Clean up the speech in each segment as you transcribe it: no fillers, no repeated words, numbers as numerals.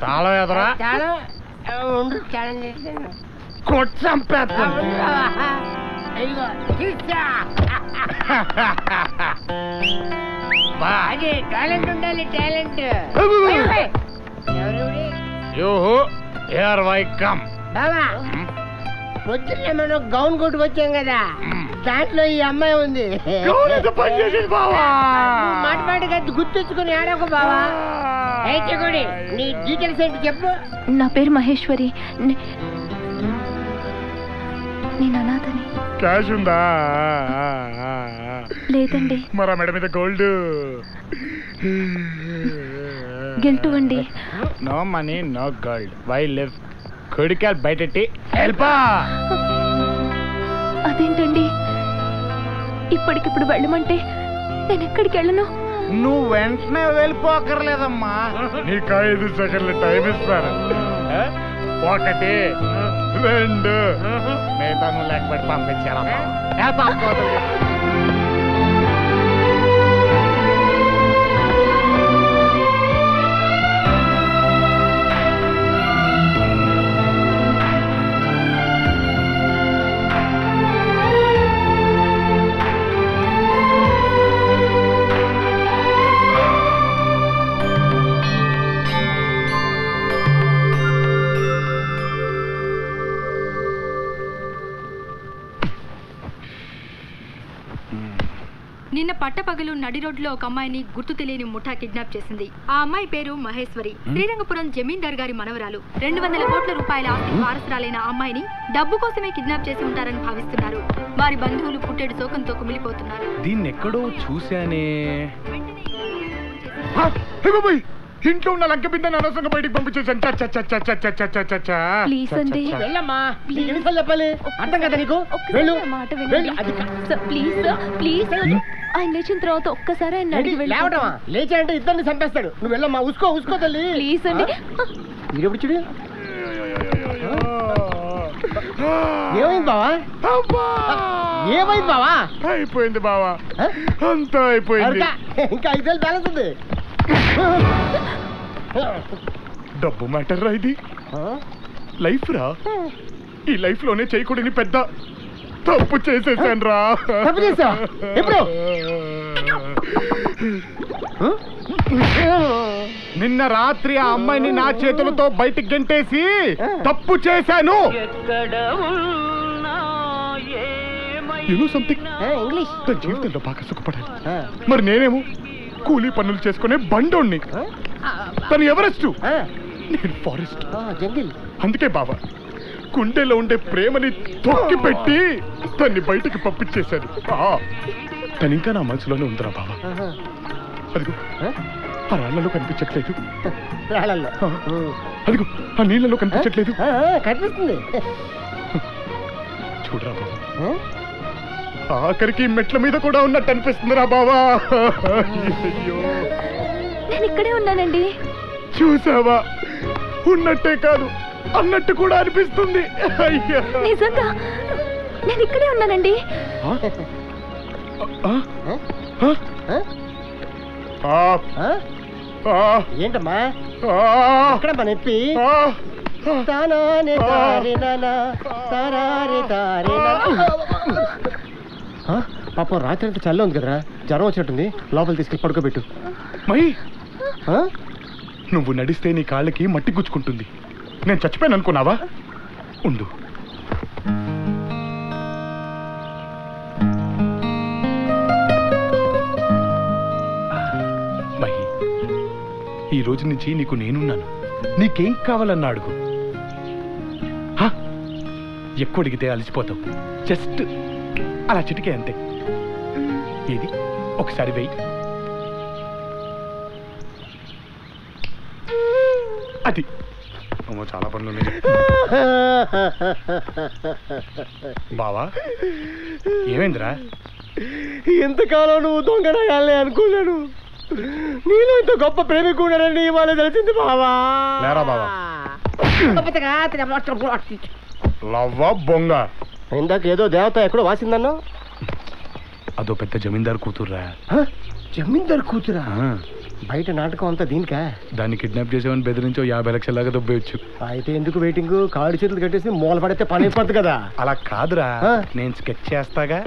తాళం ఎదరా కొట్టంపేస్తాను. టాలెంట్ ఉండాలి, టాలెంట్. బాబా పొద్దున్న మనం గౌన్ కొట్టుకొచ్చాం కదా, దాంట్లో ఈ అమ్మాయి ఉంది. మాట మాటగా గుర్తొచ్చుకుని ఆడకు బావా. అయితే కూడా నీ డీటెయిల్స్ ఏంటి చెప్పు. నా పేరు మహేశ్వరి, నేను అనాథని. క్యాష్ ఉందా? లేదండి. మరా మేడం మీద గోల్డ్ గిల్టు అండి. No money no gold. వై లివ్ కొడికాలు బయటెట్టి వెళ్ళిపా. అదేంటండి ఇప్పటికిప్పుడు వెళ్ళమంటే నేను ఎక్కడికి వెళ్ళను? నువ్వు వెంటనే వెళ్ళిపోకర్లేదమ్మా, నీకు 5 సెకండ్లు టైం ఇస్తాను. 1 2 మిగతా నువ్వు లేకపోతే పంపించారమ్మా. నిన్న పట్టపగలు నడి రోడ్లో ఒక అమ్మాయిని గుర్తు తెలియని ముఠా కిడ్నాప్ చేసింది. ఆ అమ్మాయి పేరు మహేశ్వరి, శ్రీరంగపురం జమీందార్ గారి మనవరాలు. 200 కోట్ల రూపాయల ఆస్తి వారసురాలైన ఆ అమ్మాయిని డబ్బు కోసమే కిడ్నాప్ చేసి ఉంటారని భావిస్తున్నారు. వారి బంధువులు పుట్టెడు శోకంతో కుమిలిపోతున్నారు. దీన్ని ఎక్కడో చూశానే. ఇంట్లో ఉన్న లంక బిందెని అనవసరంగా బయటికి పంపించేసాను. ప్లీజ్ అండి, వెళ్ళమ్మా. ఎన్నిసార్లు చెప్పాలి, అర్థం కదా నీకు? వెళ్ళు. మాట వినండి ప్లీజ్. ప్లీజ్ ఆయన లేచిన తర్వాత ఒక్కసారి ఆయన లేవటమా? లేచాయంటే ఇద్దరిని చంపేస్తాడు. నువ్వు వెళ్ళమ్మా. ఉసుకో తల్లి ప్లీజ్ అండి. మీరెప్పుడు చూడు. ఏమైంది బావా? ఏమైంది బావా? అయిపోయింది బావా, అంతా అయిపోయింది. ఇంకా 5 వేలు బ్యాలెన్స్ ఉంది. డబ్బు మ్యాటర్ రా ఇది. లైఫ్ రా, ఈ లైఫ్ లోనే చేయకూడని పెద్ద తప్పు చేసేసాను రా. తప్పు చేసా? ఎప్పుడు? నిన్న రాత్రి ఆ అమ్మాయిని నా చేతులతో బయటికి గంటేసి తప్పు చేశాను. ఇంగ్లీష్ జీవితంలో బాగా సుఖపడాలి. మరి నేనేమో కూలీ పనులు చేసుకునే బండోణ్ణి. తను ఎవరెస్ట్, నేను ఫారెస్ట్. అందుకే బాబా గుండెలో ఉండే ప్రేమని తొక్కి పెట్టి తన్ని బయటికి పంపించేశాను. తను ఇంకా నా మనసులోనే ఉందిరా బాబా. అదిగో ఆ రాళ్లలో కనిపించట్లేదు, అదిగో ఆ నీళ్ళలో కనిపించట్లేదు. కనిపిస్తుంది చూడరా బాబా, ఆఖరికి మెట్ల మీద కూడా ఉన్నట్టు అనిపిస్తుందిరా బాబా. నేను ఇక్కడే ఉన్నానండి. చూసావా, ఉన్నట్టే కాదు అన్నట్టు కూడా అనిపిస్తుంది. నిజంగా నేను ఇక్కడే ఉన్నానండి. ఏంటమ్మా ఎక్కడమ్మా నొప్పి? పాపం రాత్రి అంతా చల్ల ఉంది కదరా, జ్వరం వచ్చినట్టుంది. లోపల తీసుకెళ్ళి పడుకోబెట్టు. మై నువ్వు నడిస్తే నీ కాళ్ళకి మట్టి గుచ్చుకుంటుంది. నేను చచ్చిపోయాను అనుకున్నావా? ఉండు. మహి, ఈ రోజు నుంచి నీకు నేనున్నాను. నీకేం కావాలన్నా అడుగు. ఎక్కువ అడిగితే అలసిపోతావు. జస్ట్ అలా చిటికే అంతే. ఇది ఒకసారి వెయ్యి. అది చాలా పనులు ఉన్నాయి బావా. ఏమైందిరా? ఎంతకాలం నువ్వు దొంగనగాలే అనుకున్నాను. నేను ఇంత గొప్ప ప్రేమికున్నానని ఇవాళ తెలిసింది బావా. లేరా బావా, లవ్వా బొంగ. ఇందాక ఏదో దేవత ఎక్కడో వాసిందన్నా. అదో పెద్ద జమీందారు కూతుర్రా. జమీందారు కూతురా? బయట నాటకం అంతా దీనికా? దాన్ని కిడ్నాప్ చేసామని బెదిరించో 50 లక్షల దాకా దొబ్బేయచ్చు. అయితే ఎందుకు వెయిటింగ్? కాళ్ళు చేతులు కట్టేసి మూల పడితే పని అయిపోద్ది కదా. అలా కాదురా, నేను స్కెచ్ చేస్తాగా.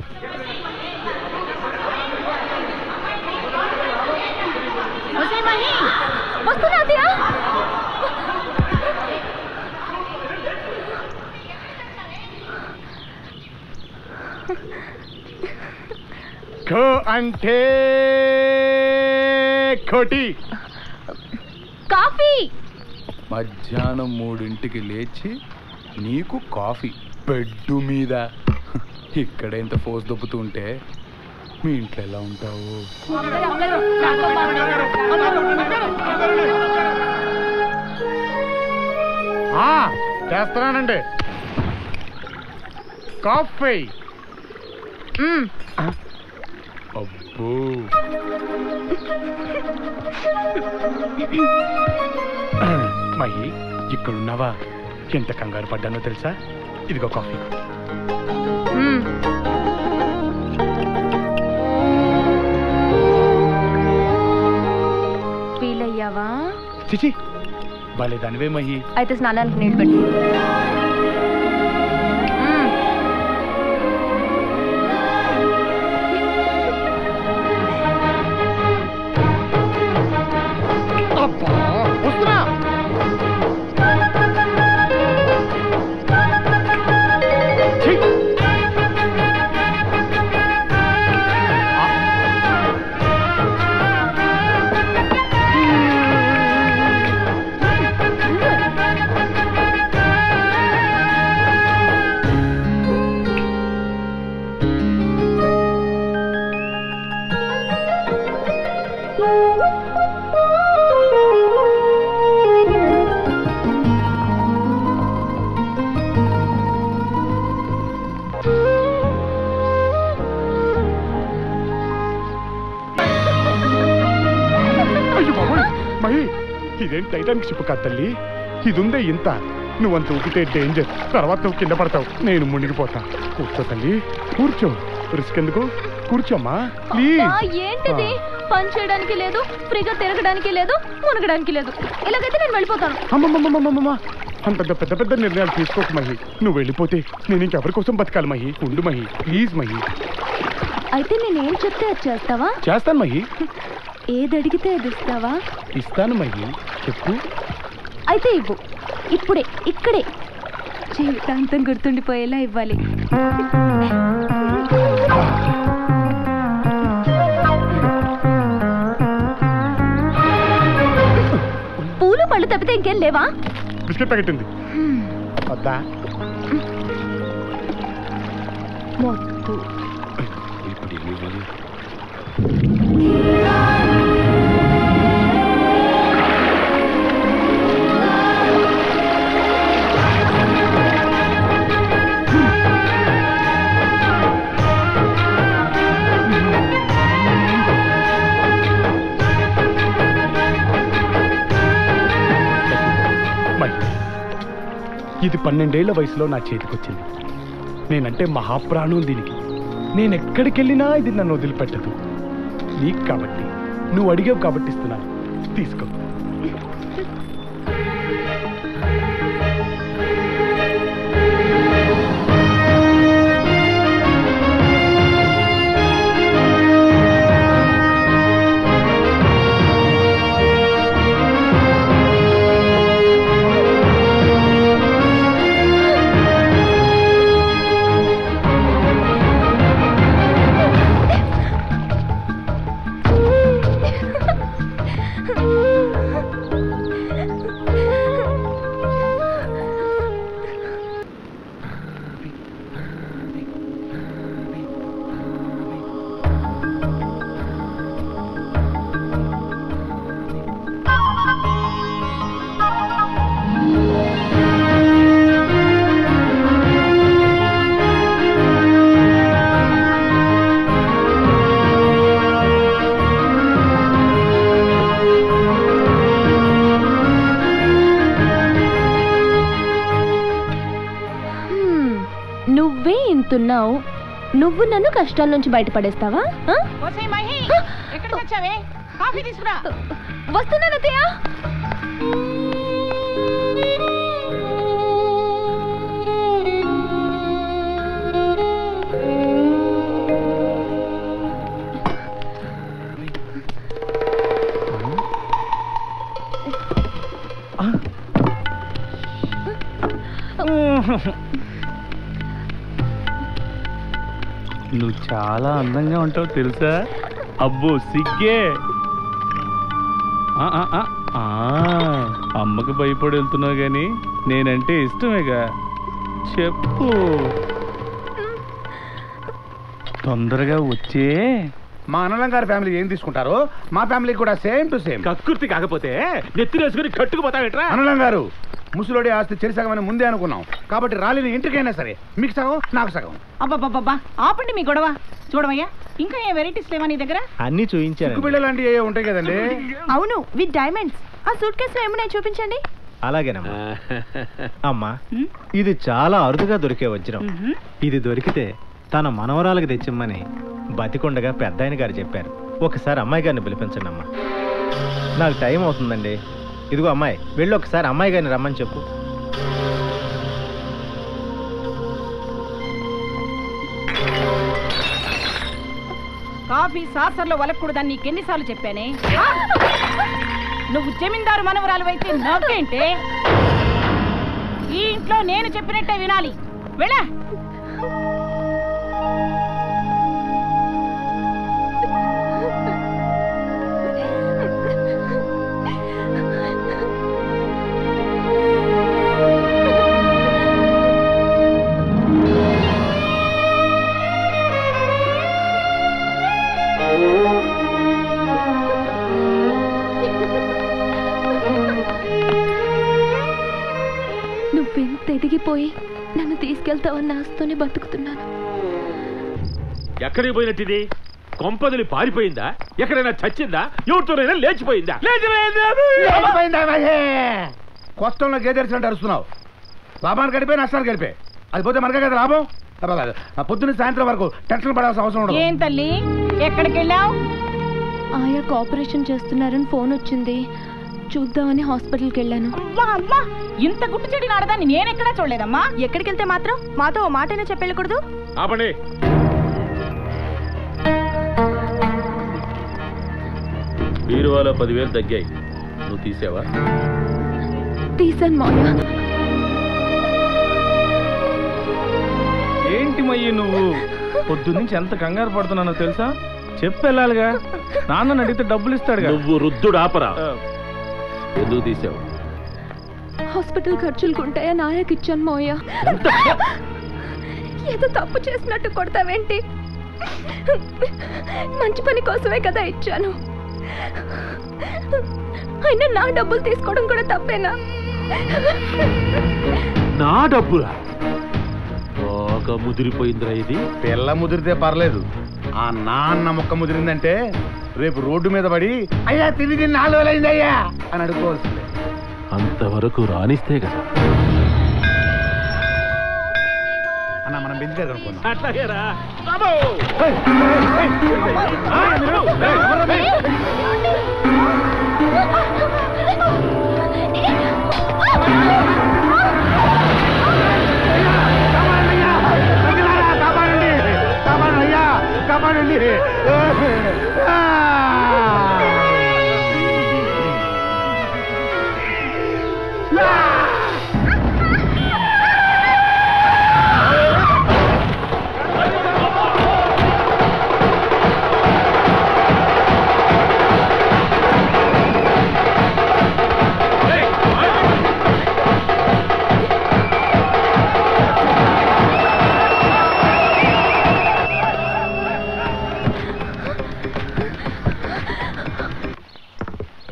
ఖ అంటే కోటి. కాఫీ. మధ్యాహ్నం 3ంటికి లేచి నీకు కాఫీ బెడ్డు మీద. ఇక్కడ ఎంత ఫోర్స్ దొబ్బుతూ ఉంటే మీ ఇంట్లో ఎలా ఉంటావు? చేస్తున్నానండి కాఫీ. అబ్బో మహి, ఇక్కడున్నావా? ఎంత కంగారు పడ్డానో తెలుసా? ఇదిగో కాఫీ. ఫీల్ అయ్యావా? చిచి, బాలేదానివే మహి. అయితే స్నానానికి నీళ్ళు పెట్టి. ఇదేం టైటానిక్ షిప్ కాదు తల్లి, ఇది ఉందే ఇంత. నువ్వంత ఊపితే డేంజర్, తర్వాత నువ్వు కింద పడతావు, నేను మునిగిపోతా. కూర్చో తల్లి, కూర్చో. రిస్క్ ఎందుకు? కూర్చోమ్మా ప్లీజ్. ఏంటిది? పని చేయడానికి లేదు, ఫ్రీగా తిరగడానికి లేదు, మునగడానికి లేదు. ఇలాగైతే నేను వెళ్ళిపోతాను. అమ్మమ్మమ్మమ్మమ్మ, అంత పెద్ద పెద్ద నిర్ణయాలు తీసుకోకు మహి. నువ్వు వెళ్ళిపోతే నేను ఇంకెవరి కోసం బతకాలి మహి? ఉండు మహి, ప్లీజ్ మహి. అయితే నేనేం చెప్తే అది చేస్తావా? చేస్తాను మహి. ఏది అడిగితే అది ఇస్తావా? ఇస్తాను మహి, చెప్పు. అయితే ఇవ్వు, ఇప్పుడే, ఇక్కడే. జీవితాంతం గుర్తుండిపోయేలా ఇవ్వాలి. పూలు పళ్ళు తప్పితే ఇంకేం లేవా? బిస్కెట్ ప్యాకెట్ ఉంది, వద్దా? మొద్దు. ఇది 12 ఏళ్ల వయసులో నా చేతికొచ్చింది. నేనంటే మహాప్రాణం దీనికి. నేను ఎక్కడికి వెళ్ళినా ఇది నన్ను వదిలిపెట్టదు. నీకు కాబట్టి, నువ్వు అడిగావు కాబట్టి ఇస్తున్నాను, తీసుకో. నువ్వు నన్ను కష్టాల నుంచి బయటపడేస్తావా? కాఫీ తీసుకురా. వస్తున్నాను అత్తయ్య. నువ్వు చాలా అందంగా ఉంటావు తెలుసా? అబ్బో సిగ్గే. అమ్మకి భయపడి వెళ్తున్నావు కానీ నేనంటే ఇష్టమేగా. చెప్పు, తొందరగా వచ్చే. మా అన్నలం గారి ఫ్యామిలీ ఏం తీసుకుంటారో మా ఫ్యామిలీ కూడా సేమ్ టు సేమ్. కక్కుర్తి కాకపోతే నెత్తిరేసుకుని కట్టుకుపోతావేట్రా? అన్నలం గారు, ముసలోడి ఆస్తి చెరిసగమని ముందే అనుకున్నాం కాబట్టి రాలిని ఇంటికైనా సరే మీకు సగం నాకు సగం. అబ్బబ్బబ్బా ఆపండి మీ గొడవ. చూడవయ్యా, ఇంకా ఏ వెరైటీస్ లేవా నీ దగ్గర? అన్ని చూపించారు. బిళ్ళ లాంటివి ఏ ఉంటాయి కదండి. అవును, విత్ డైమండ్స్. ఆ సూట్ కేసులో ఏమున్నాయి చూపించండి. అలాగేనమ్మా. అమ్మా, ఇది చాలా అరుదుగా దొరికే వజ్రం. ఇది దొరికితే తన మనవరాలకు తెచ్చిమ్మని బతికొండగా పెద్ద ఆయన గారు చెప్పారు. ఒకసారి అమ్మాయి గారిని పిలిపించండి అమ్మా. నాకు టైం అవుతుందండి. ఇదిగో అమ్మాయి, వెళ్ళి ఒకసారి అమ్మాయి గారిని రమ్మని చెప్పు. కాఫీ సాసర్లో వలకూడదని నీకెన్నిసార్లు చెప్పానే? నువ్వు జమీందారు మనవరాలు అయితే నాకేంటే? ఈ ఇంట్లో నేను చెప్పినట్టే వినాలి. వెళ్ళా. నువ్వెంత ఎదిగిపోయి నన్ను తీసుకెళ్తావన్న ఆశతోనే బతుకుతున్నాను. ఎక్కడికి పోయినట్టిది? కొంపదిలి పారిపోయిందా? ఎక్కడైనా చచ్చిందా? ఎవరితోనైనా లేచిపోయిందా? కొత్తంలో గేదెరిచినట్టు అరుస్తున్నావు. లాభాన్ని గడిపే నష్టాన్ని గడిపే. అది పోతే మనకే కదా లాభం. పొద్దున్న సాయంత్రం వరకు టెన్షన్ పడాల్సిన అవసరం ఉండదు. ఏం తల్లి, ఎక్కడికి వెళ్ళావు? ఆయాకు ఆపరేషన్ చేస్తున్నారని ఫోన్ వచ్చింది, చూద్దామని హాస్పిటల్కి వెళ్ళాను. అమ్మా, ఇంత గుట్టు చెడి నాడదాన్ని నేనెక్కడా చూడలేదమ్మా. ఎక్కడికి వెళ్తే మాత్రం మాతో ఓ మాటైనా చెప్పెళ్ళకూడదు? ఆపండి. బీరువాలో 10,000 తగ్గాయి. నువ్వు తీసావా? తీసాను మాయా. ఏంటి మయ్యి నువ్వు? పొద్దున్నుంచి ఎంత కంగారు పడుతున్నానో తెలుసా? చెప్పు వెళ్ళాలిగా. నాన్న అడిగితే డబ్బులు ఇస్తాడుగా. నువ్వు రుద్దుడు ఆపరా. ఎందుకు తీసావు? హాస్పిటల్ ఖర్చులకు ఉంటాయా నాయకు ఇచ్చాను మాయా. ఏదో తప్పు చేసినట్టు కొడతావేంటి? మంచి పని కోసమే కదా ఇచ్చాను. అయినా నా డబ్బులు తీసుకోవడం కూడా తప్పేనా? నా డబ్బులా? బాగా ముదిరిపోయిందిరా ఇది. పిల్ల ముదిరితే పర్లేదు, ఆ నాన్న మొక్క ముదిరిందంటే రేపు రోడ్డు మీద పడి అయ్యా తిరిగి 4 వేలు అయింది అయ్యా అని అడుకోవాల్సిందే. అంతవరకు రానిస్తే కదా అన్న మనం బెంచలేదు అనుకున్నాం. అట్లాగేరా. కాపాడండి.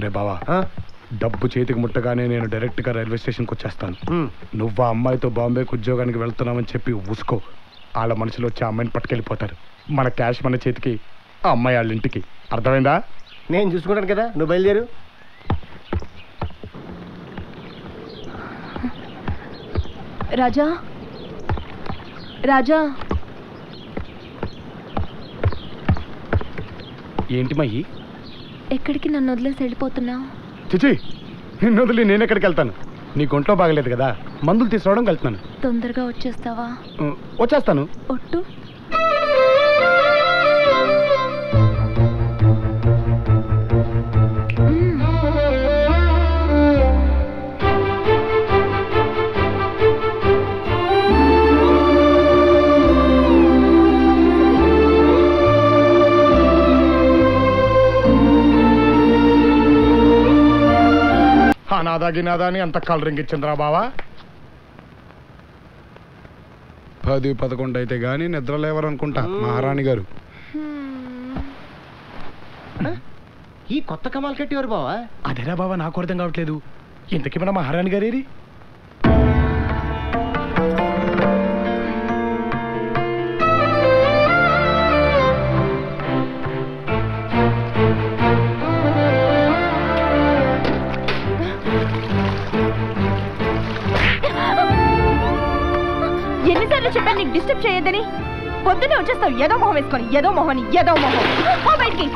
రే బావా, డబ్బు చేతికి ముట్టగానే నేను డైరెక్ట్గా రైల్వే స్టేషన్కి వచ్చేస్తాను. నువ్వు ఆ అమ్మాయితో బాంబేకి ఉద్యోగానికి వెళ్తున్నావని చెప్పి ఉసుకో. వాళ్ళ మనుషులు వచ్చి ఆ అమ్మాయిని పట్టుకెళ్ళిపోతారు. మన క్యాష్ మన చేతికి, ఆ అమ్మాయి వాళ్ళ ఇంటికి. అర్థమైందా? నేను చూసుకుంటాను కదా, నువ్వు బయలుదేరు. రాజా, రాజా. ఏంటి మయ్యి? ఎక్కడికి నన్ను వదిలేసి వెళ్ళిపోతున్నావు? చిచి, నిన్ను వదిలి నేను ఎక్కడికి వెళ్తాను? నీకు ఒంట్లో బాగలేదు కదా, మందులు తీసుకురావడం వెళ్తున్నాను. తొందరగా వచ్చేస్తావా? వచ్చేస్తాను. ఒట్టు. నాదా గినాదా అని అంత కలరింగ్ ఇచ్చిందిరా బావా. 10-11 అయితే గానీ నిద్ర లేవరనుకుంటా మహారాణి గారు. ఈ కొత్త కమాలు కట్టేవారు బావా? అదేరా బావా, నాకు అర్థం కావట్లేదు. ఇంతకీ మన మహారాణి గారేరి? ఎన్నిసార్లు చెప్పాను నీకు డిస్టర్బ్ చేయొద్దని? పొద్దున్నే వచ్చేస్తావు ఏదో మొహం వేసుకొని, ఏదో మొహని ఏదో మొహం. బయటికి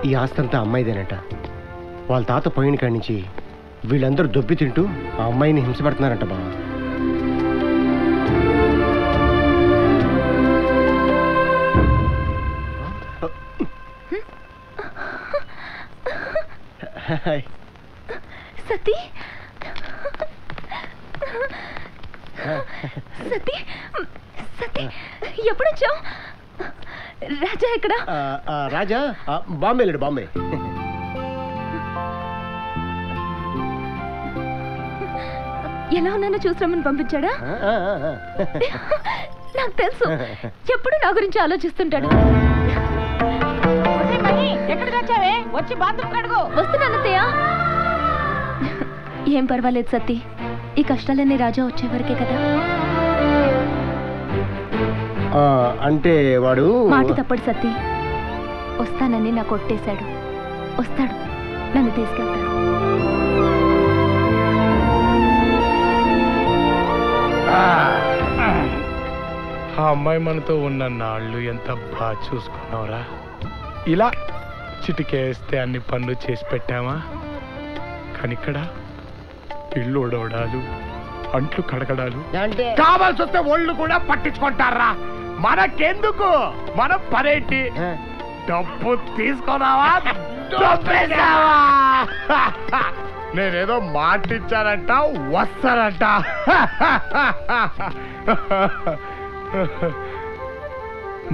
ఈ ఆస్తంతా అమ్మాయిదేనట. వాళ్ళ తాత పోయిన కాడి నుంచి వీళ్ళందరూ దొబ్బి తింటూ ఆ అమ్మాయిని హింసపడుతున్నారంట బావా. సతీ, సతీ, సతీ, ఎప్పుడు వచ్చావు? రాజా ఎక్కడ? రాజా బాంబే లేడు, బాంబే. ఎలా ఉన్నానో చూసామని పంపించాడా? నాకు తెలుసు, ఎప్పుడు నా గురించి ఆలోచిస్తుంటాడు. ఎక్కడ వచ్చావే? వచ్చి బాత్రూమ్ కడుగు. వస్తున్నానత్తయ్య. ఏం పర్వాలేదు సతీ, ఈ కష్టాలన్నీ రాజా వచ్చే వరకే కదా. అంటే వాడు మాట తప్పడు సతీ. వస్తానని నాకు కొట్టేశాడు. వస్తాడు, నన్ను తీసుకెళ్తాడు. ఆ అమ్మాయి మనతో ఉన్న నాళ్ళు ఎంత బాగా చూసుకున్నావురా. ఇలా చిటికేస్తే అన్ని పనులు చేసి పెట్టామా? కానీ ఇక్కడ ఇల్లు ఉడవడాలు, అంట్లు కడగడాలు, కావాల్సి వస్తే ఒళ్ళు కూడా పట్టించుకుంటారా. మనకెందుకు? మనం పనేంటి? డబ్బు తీసుకున్నావా, డబ్బేసావా? నేనేదో మాటిచ్చానంట, వస్తానంట.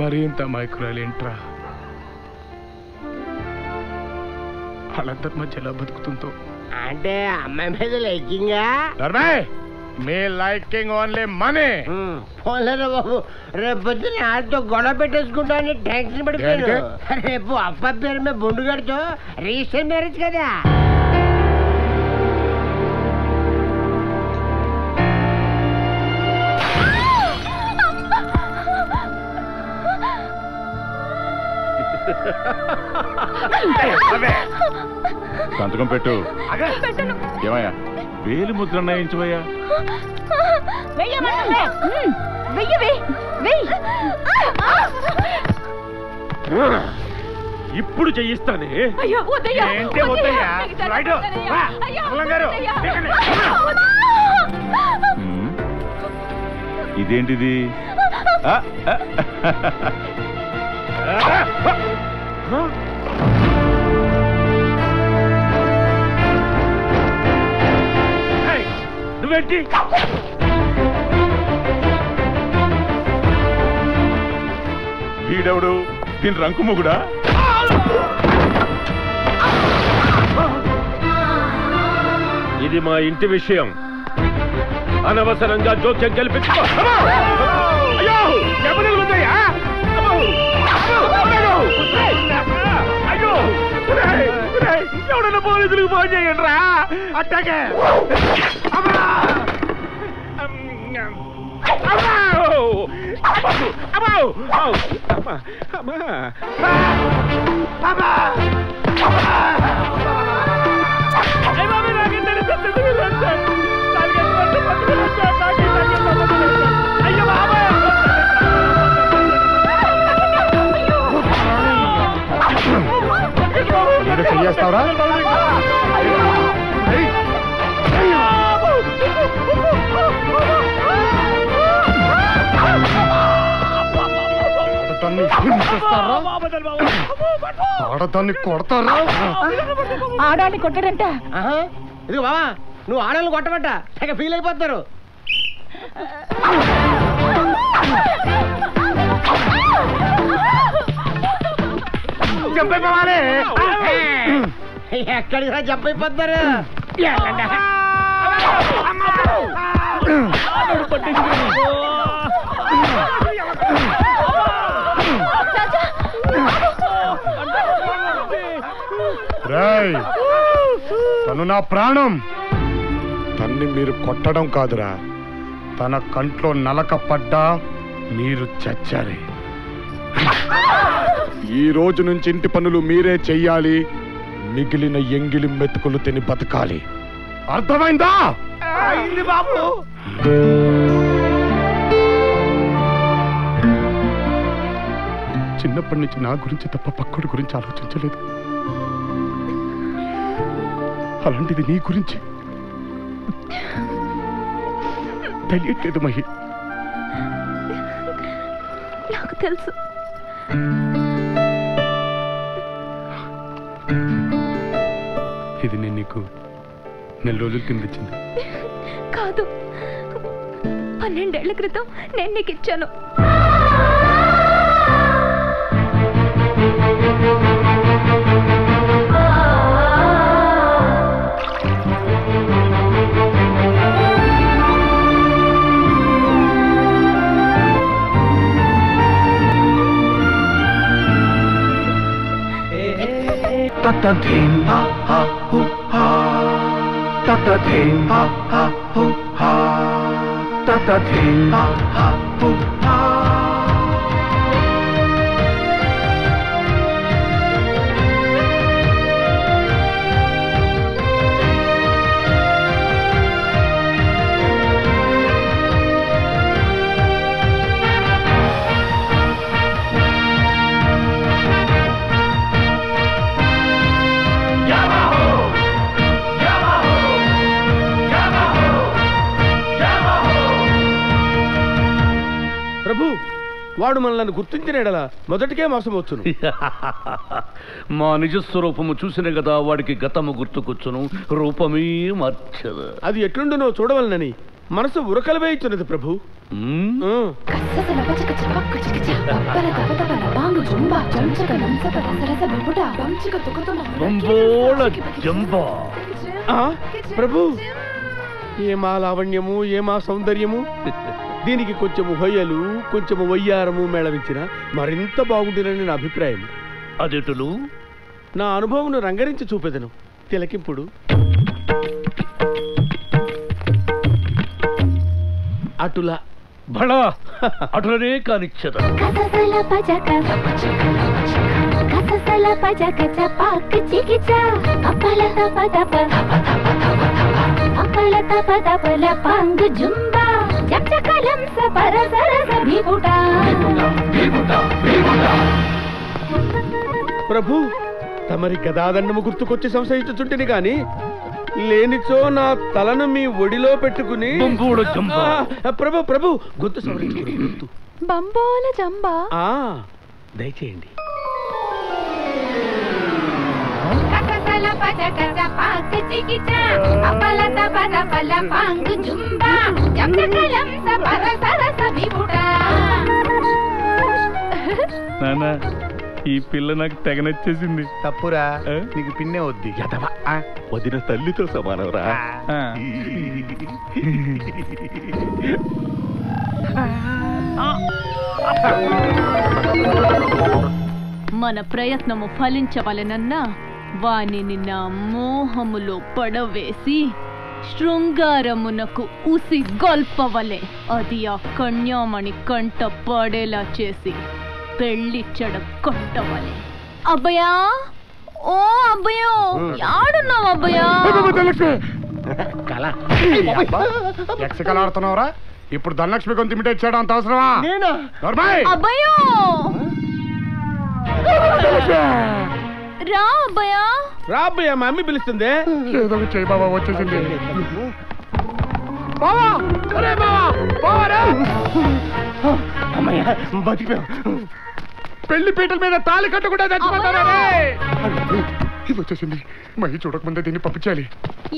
మరి ఇంత మైక్రోలేంట్రా, వాళ్ళందరి మధ్య ఎలా బతుకుతుందో. అంటే అమ్మాయి మీద లైకింగా? మీ లైకింగ్ ఓన్లీ మనీ. పోలేరా బాబు, రేపు పొద్దున్న ఆడితో గొడవ పెట్టేసుకుంటానని టెన్షన్ పడిపోయాను. రేపు అప్ప పేరు మీద బొండుగాడితో రిజిస్టర్ మ్యారేజ్ కదా. సంతకం పెట్టు. ఏమయ్యా, వేలు ముద్ర నయించవయ్యా. ఇప్పుడు చెయ్యిస్తానే. ఇదేంటిది? నువ్వేంటి? వీడెవడు? దీని రంకు మొగుడా? ఇది మా ఇంటి విషయం, అనవసరంగా జోక్యం కల్పించుకో. అయ్యో, ఎవడన్నా పోలీసులకు ఫోన్ చేయండి రా. అట్టాకే ఏదో చెయ్యేస్తావురా? ఆడదాన్ని కొడతారా? ఆడాన్ని కొట్టాడంట. ఇదిగో బావా, నువ్వు ఆడవాళ్ళు కొట్టబట్ట తెగ ఫీల్ అయిపోతారు. చంపైపోవాలి. ఎక్కడికి రా జంప్ అయిపోతారు. రేయ్, తను నా ప్రాణం. తన్ని మీరు కొట్టడం కాదురా, తన కంట్లో నలక పడ్డా మీరు చచ్చారే. ఈ రోజు నుంచి ఇంటి పనులు మీరే చెయ్యాలి, మిగిలిన ఎంగిలి మెతుకులు తిని బతకాలి. అర్థమైందా? బాబు చిన్నప్పటి నుంచి నా గురించి తప్ప పక్కడి గురించి ఆలోచించలేదు. అలాంటిది నీ గురించి తెలియట్లేదు మహి. నాకు తెలుసు. ఇది నేను నీకు నెల రోజుల కింద ఇచ్చింది కాదు, 12 ఏళ్ల క్రితం నేను నీకు ఇచ్చాను. Tatathim ha ha hu ha. Tatathim ha ha hu ha. Tatathim ha ha hu ha. ప్రభు, వాడు మనల్ని గుర్తించిన ఎడలా మొదటికే మోసమొచ్చును. మా నిజస్వరూపము చూసిన కదా వాడికి గతము గుర్తుకొచ్చును, రూపమే మార్చదు. అది ఎట్లుండునో చూడవలనని మనసు ఉరకలు వేయించున్నది ప్రభు. ప్రభు, ఏమా లావణ్యము, ఏమా సౌందర్యము. దీనికి కొంచెము హొయ్యలు, కొంచెము వయ్యారము మేళవించిన మరింత బాగుంటుందని నా అభిప్రాయం. అదెటులు? నా అనుభవం రంగరించి చూపెదను. తిలకింపుడు అటులా బడా అటులనే కానిచ్చద. ప్రభు, తమరి గదాదండము గుర్తుకొచ్చి సంశయించుచుంటిని గాని లేనిచో నా తలను మీ ఒడిలో పెట్టుకుని ప్రభు ప్రభు గొంతు సవరించుకుని గొంతు బంబోల జంబా. దయచేయండి. నానా, ఈ పిల్ల నాకు తెగ నచ్చేసింది. తప్పురా, నీకు పిన్నే వద్ది. వదిన తల్లితో సమానవరా. మన ప్రయత్నము ఫలించవలెనన్నా వానిని నా మోహములో పడవేసి శృంగారమునకు ఉసి గొల్పవలే అది ఆ కన్యామణి కంట పడేలా చేసి పెళ్లి చెడ కొట్టవలే. అబ్బయా, ఓ అబ్బయో, యాడున్నావు అబ్బయా? యక్షకళ ఆడుతున్నావురా? ఇప్పుడు ధనలక్ష్మి కొంత ఇమిటేట్ చేయడం అంత అవసరమా? అబ్బయో రా అబ్బయా. రా అబ్బయ్యా, మా అమ్మి పిలుస్తుంది. ఏదో చేయి బాబా, వచ్చేసింది. పెళ్లి పీటల మీద తాళి కట్టకుండా చచ్చిపోతారా? ఇది వచ్చేసింది. మహి చూడకముందే దీన్ని పంపించాలి.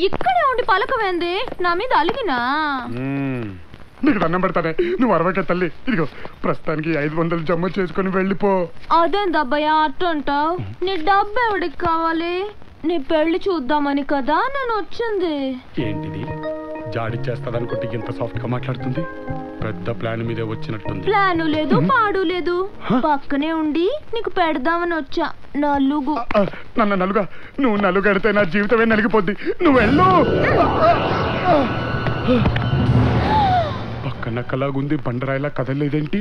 ఇక్కడే ఉండి పలకవేంది? నా మీద అలిగినా? నీకు దండం పెడతానే, నువ్వు అరవకే తల్లి. ఇదిగో ప్రస్తుతానికి 500 జమ చేసుకుని వెళ్ళిపో. అదేందబ్బయ్యా అట్టంటావు? నీ డబ్బు ఎవడికి కావాలి? నీ పెళ్లి చూద్దామని కదా నేను వచ్చింది. ఏంటిది జాడి చేస్తాదనుకుంటే ఇంత సాఫ్ట్ గా మాట్లాడుతుంది? పెద్ద ప్లాన్ మీదే వచ్చినట్టుంది. ప్లాను లేదు, పాడు లేదు, పక్కనే ఉండి నీకు పెడదామని వచ్చా. నలుగు నన్ను నలుగా? నువ్వు నలుగడితే నా జీవితమే నలిగిపోద్ది. నువ్వు వెళ్ళు. పక్కన కలాగుంది, బండరాయిలా కదలేదేంటి?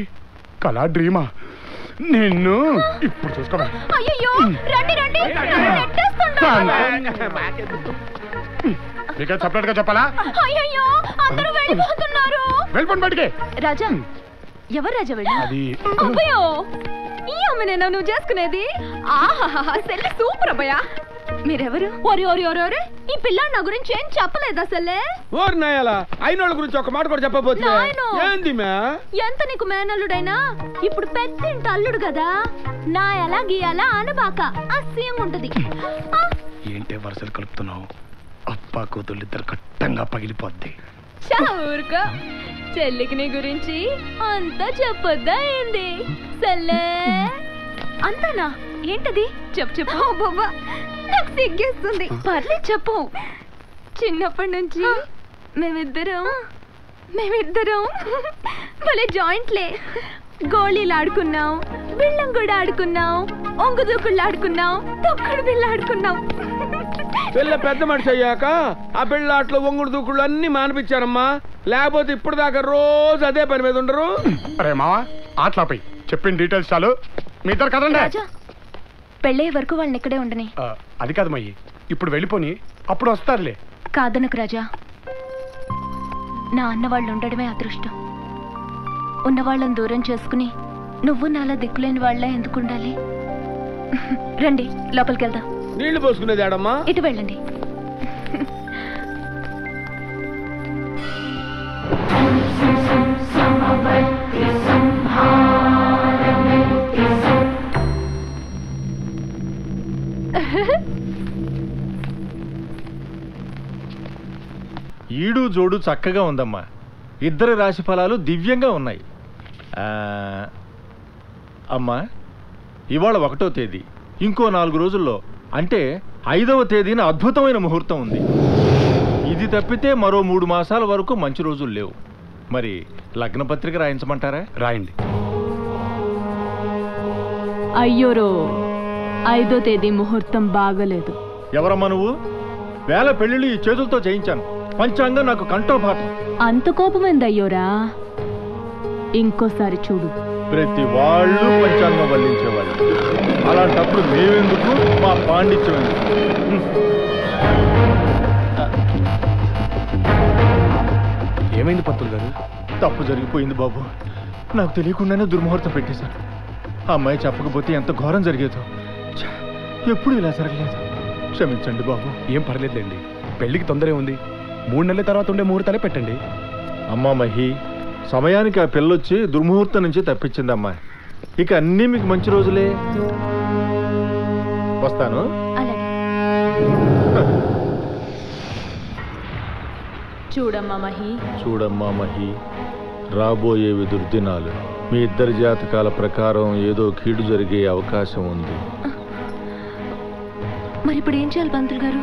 కళా డ్రీమా? నిన్ను ఇప్పుడు చూసుకోవాలి. అయ్యయ్యో, రండి రండి, నీకే సపరేట్ గా చెప్పాలా? అయ్యయ్యో, అందరూ వెళ్ళిపోతున్నారు. వెళ్ళిపోండి బయటికి. రాజా, ఎవరు రాజా వెళ్ళి? అది అబ్బయ్యో, ఈ అమ్మనేనా నువ్వు చేసుకునేది? ఆహాహా, సెల్లి సూపర్ అబ్బయ్యా. మీరెవరు? ఒరి ఒరి ఒరి ఒరి, ఈ పిల్లాడు నా గురించి ఏం చెప్పలేదు అసలే. ఓరి నాయాలా, అయినోళ్ళ గురించి ఒక మాట కూడా చెప్పబోతున్నా. ఏంది మే? ఎంత నీకు మేనల్లుడైనా ఇప్పుడు పెద్దింటి అల్లుడు కదా, నా ఎలా గీయాలా అనబాక, అస్సీయం ఉంటది. ఏంటే వరుసలు కలుపుతున్నావు? అప్పా కూతుళ్ళు ఇద్దరు కట్టంగా పగిలిపోద్ది. ఊరుకో, చెల్లికి నీ గురించి అంతా చెప్పొద్దా ఏంది? సెల్లే అంతనా? ఏంటది? చెప్పు చెప్పు. బాబా, నాకు సిగ్గేస్తుంది. పర్లేదు చెప్పు. చిన్నప్పటి నుంచి మేమిద్దరం భలే జాయింట్లే. గోళీలు ఆడుకున్నాం, బిళ్ళం కూడా ఆడుకున్నాం, ఒంగు దూకుళ్ళు ఆడుకున్నాం, తొక్కుడు బిళ్ళ ఆడుకున్నాం. పిల్ల పెద్ద మనిషి అయ్యాక ఆ పిల్లాట్లో ఒంగుడు దూకుళ్ళు అన్ని మానిపించారమ్మా. లేకపోతే ఇప్పుడు దాకా రోజు అదే పని మీద ఉండరు. అరే మావా, ఆటలాపై చెప్పిన డీటెయిల్స్ చాలు. మీ ఇద్దరు కదండి. పెళ్ళే వరకు వాళ్ళని ఇక్కడే ఉండని. అది కాదు మయ్యి, ఇప్పుడు వెళ్ళిపోని అప్పుడు వస్తారులే. కాదనకు రాజా, నా అన్న వాళ్ళు ఉండడమే అదృష్టం. ఉన్నవాళ్ళని దూరం చేసుకుని నువ్వు నాలా దిక్కులేని వాళ్ళ ఎందుకు ఉండాలి? రండి లోపలికి వెళ్దాం. నీళ్లు పోసుకునేది ఆడమ్మా? ఇటు వెళ్ళండి. ఈడు జోడు చక్కగా ఉందమ్మా. ఇద్దరి రాశి ఫలాలు దివ్యంగా ఉన్నాయి. అమ్మా, ఇవాళ 1వ తేదీ, ఇంకో 4 రోజుల్లో అంటే 5వ తేదీన అద్భుతమైన ముహూర్తం ఉంది. ఇది తప్పితే మరో 3 మాసాల వరకు మంచి రోజులు లేవు. మరి లగ్న పత్రిక రాయించమంటారా? రాయండి. అయ్యోరో, 5వ తేదీ ముహూర్తం బాగలేదు. ఎవరమ్మా నువ్వు? వేల పెళ్లిళ్ళు ఈ చేతులతో చేయించాను. పంచాంగం నాకు కంఠోపాఠం. అంత కోపమైంది అయ్యోరా. ఇంకోసారి చూడు. ప్రతి వాళ్ళు పంచాంగం వల్లించేవాళ్ళు. అలాంటప్పుడు మేమెందుకు, మా పాండిత్యం ఎందుకు? ఏమైంది పంతులు గారు? తప్పు జరిగిపోయింది బాబు. నాకు తెలియకుండానే దుర్ముహూర్తం పెట్టేశాను. ఆ అమ్మాయి చెప్పకపోతే ఎంత ఘోరం జరిగేదో. ఎప్పుడు ఇలా జరగలేదు. క్షమించండి బాబు. ఏం పర్లేదులేండి, పెళ్లికి తొందరే ఉంది. 3 నెలల తర్వాత ఉండే ముహూర్తాలే పెట్టండి. అమ్మా మహి, సమయానికి ఆ పిల్లొచ్చి దుర్ముహూర్తం నుంచి తప్పించిందమ్మా. ఇక అన్నీ మీకు మంచి రోజులే. వస్తాను. చూడమ్మా మహి, చూడమ్మా మహి, రాబోయేవి దుర్దినాలు. మీ ఇద్దరి జాతకాల ప్రకారం ఏదో కీడు జరిగే అవకాశం ఉంది. మరి ఇప్పుడు ఏం చేయాలి పంతులు గారు?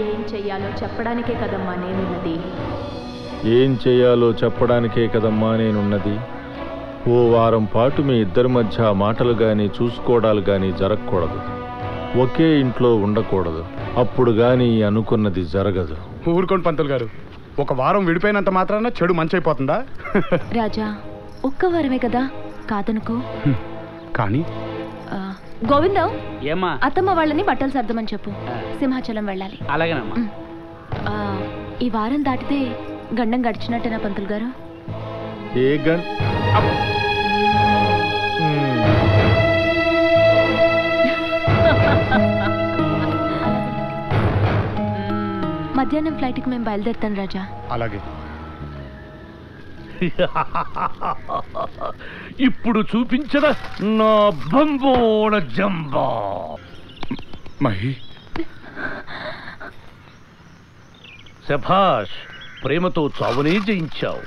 ఏం చెయ్యాలో చెప్పడానికే కదమ్మా నేనున్నది. ఏం చేయాలో చెప్పడానికే కదమ్మా నేనున్నది. ఓ వారం పాటు మీ ఇద్దరి మధ్య మాటలు కానీ చూసుకోవడాలు కానీ జరగకూడదు. ఒకే ఇంట్లో ఉండకూడదు. అప్పుడు గాని అనుకున్నది జరగదు. ఊరుకోండి పంతులు గారు, ఒక వారం విడిపోయినంత మాత్రాన చెడు మంచి అయిపోతుందా? రాజా, ఒక్క వారమే కదా, కాదనుకో. కానీ గోవిందం, ఏమ్మా? అత్తమ్మ వాళ్ళని బట్టలు సర్దమని చెప్పు. సింహాచలం వెళ్ళాలి. అలాగేనమ్మా. ఈ వారం దాటితే గండం గడిచినట్టేనా పంతులు గారు? ఏ గన్ మధ్యాహ్నం ఫ్లైట్కి మేము బయలుదేరుతాం రాజా. అలాగే. ఇప్పుడు చూపించద నా బంబోళ జంబా. మహి, శభాష్, ప్రేమతో చావునే జయించావు.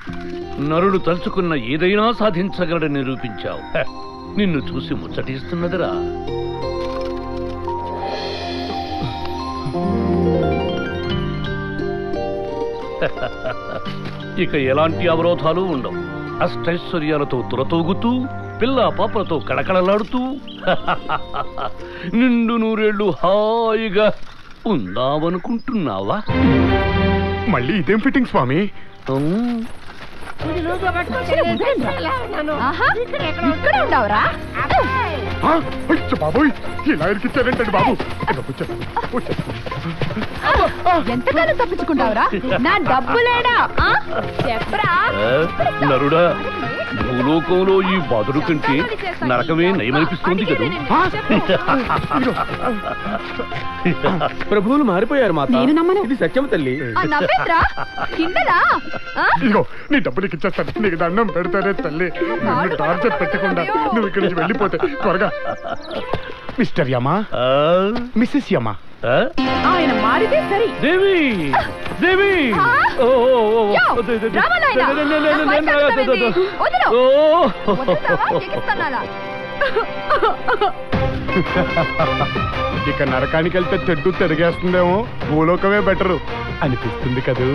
నరుడు తలుచుకున్న ఏదైనా సాధించగలడని నిరూపించావు. నిన్ను చూసి ముచ్చటిస్తున్నదిరా. ఇక ఎలాంటి అవరోధాలు ఉండవు. అష్టైశ్వర్యాలతో తురతూగుతూ, పిల్ల పాపలతో కళకళలాడుతూ నిండు నూరేళ్లు హాయిగా ఉందామనుకుంటున్నావా? మళ్ళీ ఇదేం ఫిట్టింగ్ స్వామి? ఇక్కడ ఉండవురా? బాబోయ్, ఇలా ఇరికిచ్చారేంటండి బాబు? ఎంతకాలం తప్పించుకుంటావురా? నా డబ్బు లేడా? చెప్పరా నరుడా, భూలోకంలో ఈ బాధుడు కంటే నరకమే నయమనిపిస్తుంది కదా. ప్రభువులు మారిపోయారు మాత. నేను నమ్మను. ఇది సత్యం తల్లి. ఇదిగో నీ డబ్బు నీకు ఇచ్చేస్తాను. నీకు దండం పెడతానే తల్లి. నన్ను టార్చర్ పెట్టకుండా నువ్వు ఇక్కడి నుంచి వెళ్ళిపోతే త్వరగా. Mister Yama, missus Yama. ఆయన మారితే సరి. దేవి, దేవి, ఇక నరకానికి వెళ్తే తెడ్డు తిరిగేస్తుందేమో, భూలోకమే బెటరు అనిపిస్తుంది కదూ.